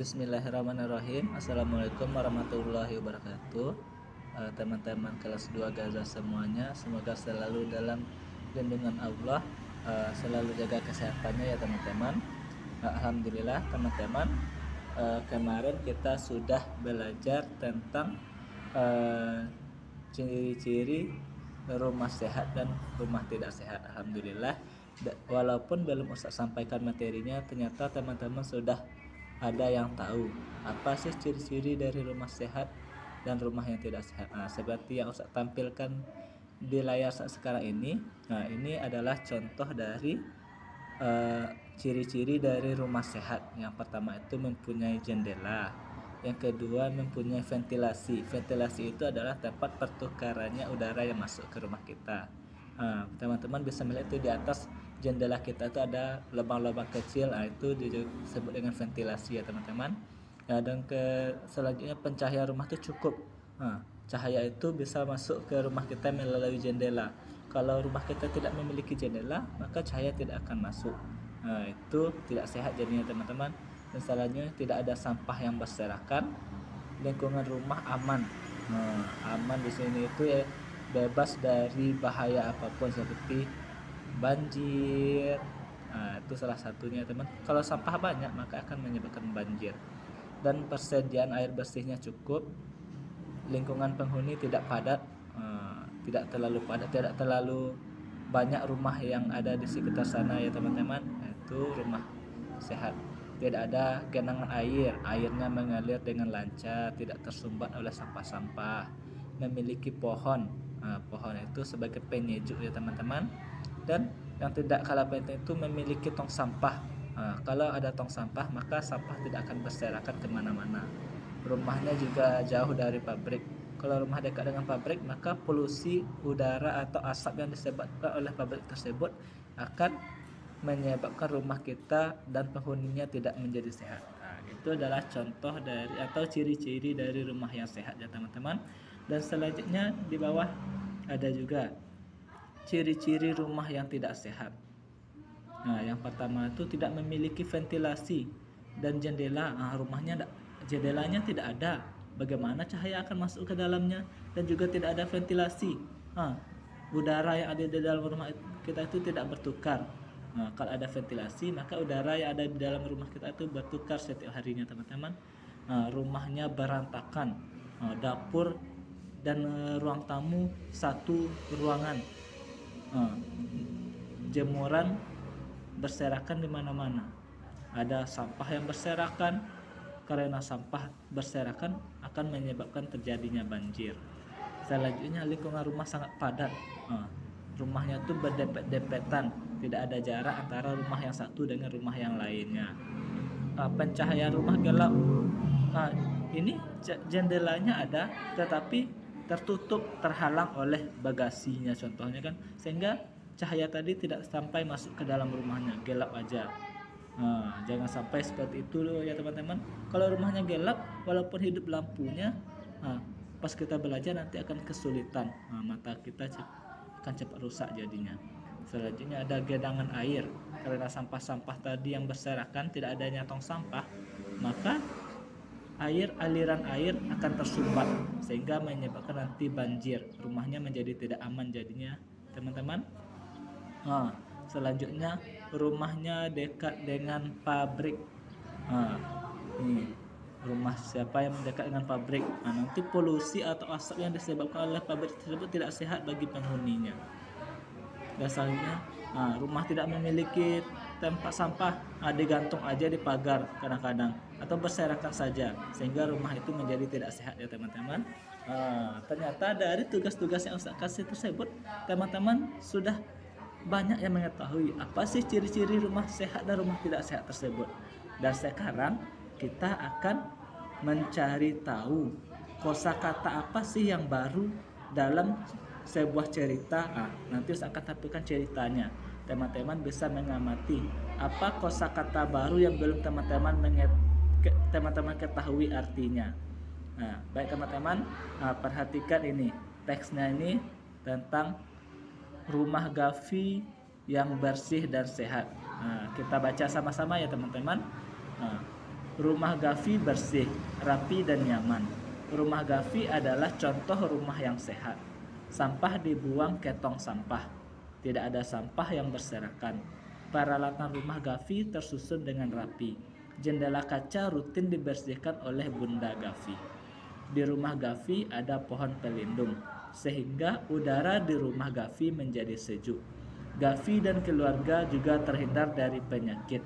Bismillahirrahmanirrahim. Assalamualaikum warahmatullahi wabarakatuh. Teman-teman kelas 2 Gaza semuanya, semoga selalu dalam lindungan Allah, selalu jaga kesehatannya ya teman-teman. Alhamdulillah teman-teman, kemarin kita sudah belajar tentang ciri-ciri rumah sehat dan rumah tidak sehat. Alhamdulillah, walaupun belum Ustaz sampaikan materinya, ternyata teman-teman sudah ada yang tahu apa sih ciri-ciri dari rumah sehat dan rumah yang tidak sehat. Seperti yang Ustaz tampilkan di layar saat sekarang ini. Ini adalah contoh dari ciri-ciri dari rumah sehat. Yang pertama itu mempunyai jendela. Yang kedua mempunyai ventilasi. Ventilasi itu adalah tempat pertukarannya udara yang masuk ke rumah kita. Teman-teman bisa melihat itu di atas jendela kita itu ada lubang-lubang kecil, itu disebut dengan ventilasi ya teman-teman. Dan selanjutnya pencahayaan rumah itu cukup. Cahaya itu bisa masuk ke rumah kita melalui jendela. Kalau rumah kita tidak memiliki jendela, maka cahaya tidak akan masuk. Itu tidak sehat jadinya teman-teman. Dan selanjutnya tidak ada sampah yang berserakan. Lingkungan rumah aman. Aman di sini itu ya, bebas dari bahaya apapun seperti banjir. Itu salah satunya teman. Kalau sampah banyak maka akan menyebabkan banjir. Dan persediaan air bersihnya cukup. Lingkungan penghuni tidak padat, tidak terlalu padat, tidak terlalu banyak rumah yang ada di sekitar sana ya teman-teman. Itu rumah sehat. Tidak ada genangan air, airnya mengalir dengan lancar, tidak tersumbat oleh sampah-sampah. Memiliki pohon, pohon itu sebagai penyejuk ya teman-teman. Dan yang tidak kalah penting itu memiliki tong sampah. Kalau ada tong sampah maka sampah tidak akan berserakan kemana-mana. Rumahnya juga jauh dari pabrik. Kalau rumah dekat dengan pabrik maka polusi udara atau asap yang disebabkan oleh pabrik tersebut akan menyebabkan rumah kita dan penghuninya tidak menjadi sehat. Itu adalah contoh dari atau ciri-ciri dari rumah yang sehat ya teman-teman. Dan selanjutnya di bawah ada juga ciri-ciri rumah yang tidak sehat. Yang pertama itu tidak memiliki ventilasi dan jendela. Jendelanya tidak ada. Bagaimana cahaya akan masuk ke dalamnya? Dan juga tidak ada ventilasi. Udara yang ada di dalam rumah kita itu tidak bertukar. Kalau ada ventilasi maka udara yang ada di dalam rumah kita itu bertukar setiap harinya teman-teman. Rumahnya berantakan, dapur dan ruang tamu satu ruangan. Jemuran berserakan di mana-mana. Ada sampah yang berserakan. Karena sampah berserakan akan menyebabkan terjadinya banjir. Selanjutnya lingkungan rumah sangat padat. Rumahnya itu berdempet-dempetan, tidak ada jarak antara rumah yang satu dengan rumah yang lainnya. Pencahayaan rumah gelap. Ini jendelanya ada tetapi tertutup, terhalang oleh bagasinya contohnya kan, sehingga cahaya tadi tidak sampai masuk ke dalam rumahnya, gelap aja. Jangan sampai seperti itu loh ya teman-teman. Kalau rumahnya gelap walaupun hidup lampunya, pas kita belajar nanti akan kesulitan, mata kita akan cepat rusak jadinya. Selanjutnya ada genangan air. Karena sampah-sampah tadi yang berserakan, tidak adanya tong sampah, maka aliran air akan tersumbat sehingga menyebabkan nanti banjir. Rumahnya menjadi tidak aman jadinya teman-teman. Selanjutnya rumahnya dekat dengan pabrik. Ini rumah siapa yang dekat dengan pabrik, nanti polusi atau asap yang disebabkan oleh pabrik tersebut tidak sehat bagi penghuninya. Dan selanjutnya rumah tidak memiliki tempat sampah, digantung aja di pagar kadang-kadang atau berserakan saja sehingga rumah itu menjadi tidak sehat ya teman-teman. Ternyata dari tugas-tugas yang Ustaz kasih tersebut teman-teman sudah banyak yang mengetahui apa sih ciri-ciri rumah sehat dan rumah tidak sehat tersebut. Dan sekarang kita akan mencari tahu kosakata apa sih yang baru dalam sebuah cerita. Nanti saya akan tampilkan ceritanya. Teman-teman bisa mengamati apa kosakata baru yang belum teman-teman ketahui artinya. Baik teman-teman, perhatikan ini teksnya ini tentang rumah Gavi yang bersih dan sehat. Kita baca sama-sama ya teman-teman. Rumah Gavi bersih, rapi dan nyaman. Rumah Gavi adalah contoh rumah yang sehat. Sampah dibuang ke tong sampah. Tidak ada sampah yang berserakan. Peralatan rumah Gavi tersusun dengan rapi. Jendela kaca rutin dibersihkan oleh Bunda Gavi. Di rumah Gavi ada pohon pelindung, sehingga udara di rumah Gavi menjadi sejuk. Gavi dan keluarga juga terhindar dari penyakit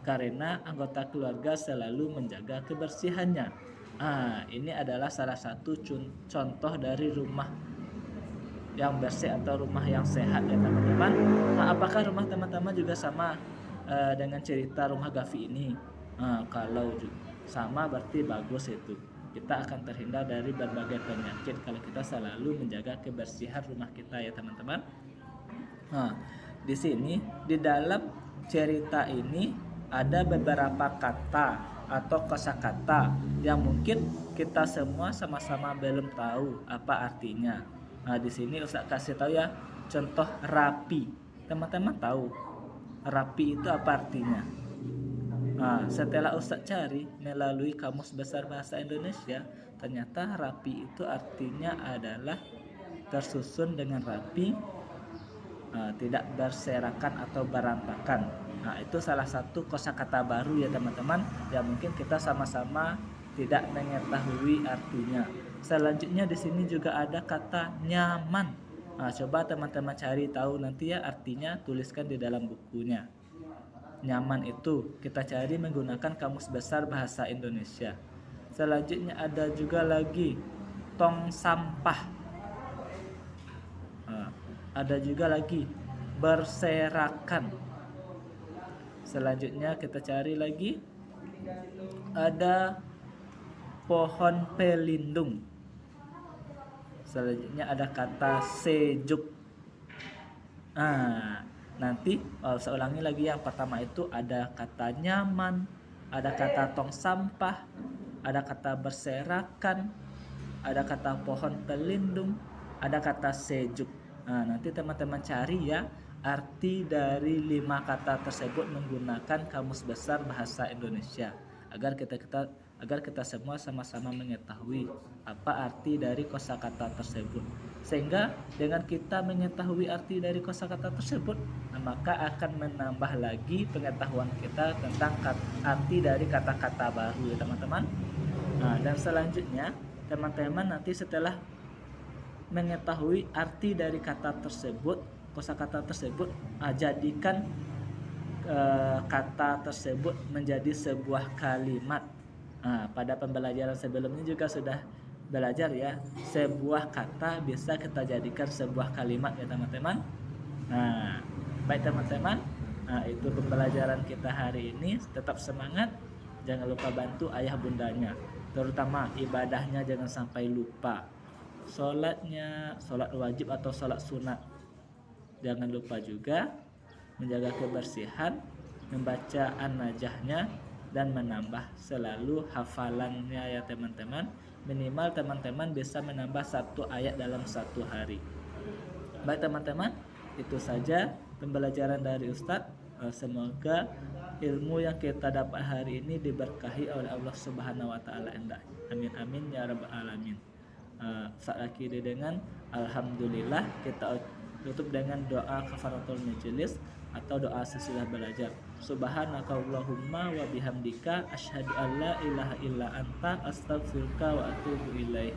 karena anggota keluarga selalu menjaga kebersihannya. Ini adalah salah satu contoh dari rumah yang bersih atau rumah yang sehat ya teman-teman. Apakah rumah teman-teman juga sama dengan cerita rumah Gavi ini? Kalau sama berarti bagus itu. Kita akan terhindar dari berbagai penyakit kalau kita selalu menjaga kebersihan rumah kita ya teman-teman. Di sini di dalam cerita ini ada beberapa kata atau kosakata yang mungkin kita semua sama-sama belum tahu apa artinya. Di sini Ustaz kasih tahu ya, contoh rapi. Teman-teman tahu rapi itu apa artinya? Setelah Ustaz cari melalui Kamus Besar Bahasa Indonesia, ternyata rapi itu artinya adalah tersusun dengan rapi, tidak berserakan atau berantakan. Itu salah satu kosakata baru ya teman-teman, yang mungkin kita sama-sama tidak mengetahui artinya. Selanjutnya di sini juga ada kata nyaman. Coba teman-teman cari tahu nanti ya artinya, tuliskan di dalam bukunya. Nyaman itu kita cari menggunakan Kamus Besar Bahasa Indonesia. Selanjutnya ada juga lagi tong sampah. Ada juga lagi berserakan. Selanjutnya kita cari lagi ada pohon pelindung. Selanjutnya ada kata sejuk. Nanti saya ulangi lagi, yang pertama itu ada kata nyaman, ada kata tong sampah, ada kata berserakan, ada kata pohon pelindung, ada kata sejuk. Nanti teman-teman cari ya arti dari 5 kata tersebut menggunakan Kamus Besar Bahasa Indonesia agar kita semua sama-sama mengetahui apa arti dari kosakata tersebut. Sehingga dengan kita mengetahui arti dari kosakata tersebut, maka akan menambah lagi pengetahuan kita tentang arti dari kata-kata baru ya teman-teman. Dan selanjutnya teman-teman nanti setelah mengetahui arti dari kata tersebut, kosakata tersebut, jadikan kata tersebut menjadi sebuah kalimat. Pada pembelajaran sebelumnya juga sudah belajar ya, sebuah kata bisa kita jadikan sebuah kalimat ya teman-teman. Baik teman-teman, itu pembelajaran kita hari ini. Tetap semangat, jangan lupa bantu ayah bundanya, terutama ibadahnya jangan sampai lupa. Sholatnya, sholat wajib atau sholat sunat, jangan lupa juga menjaga kebersihan, membaca an-najahnya, dan menambah selalu hafalannya ya teman-teman. Minimal teman-teman bisa menambah 1 ayat dalam 1 hari. Baik teman-teman, itu saja pembelajaran dari Ustadz. Semoga ilmu yang kita dapat hari ini diberkahi oleh Allah Subhanahu wa taala. Amin amin ya rabbal alamin. Saat akhiri dengan alhamdulillah, kita tutup dengan doa kafaratul majelis atau doa sesudah belajar. Subhanakallahumma wa bihamdika asyhadu an la ilaha illa anta astaghfiruka wa atubu ilaik.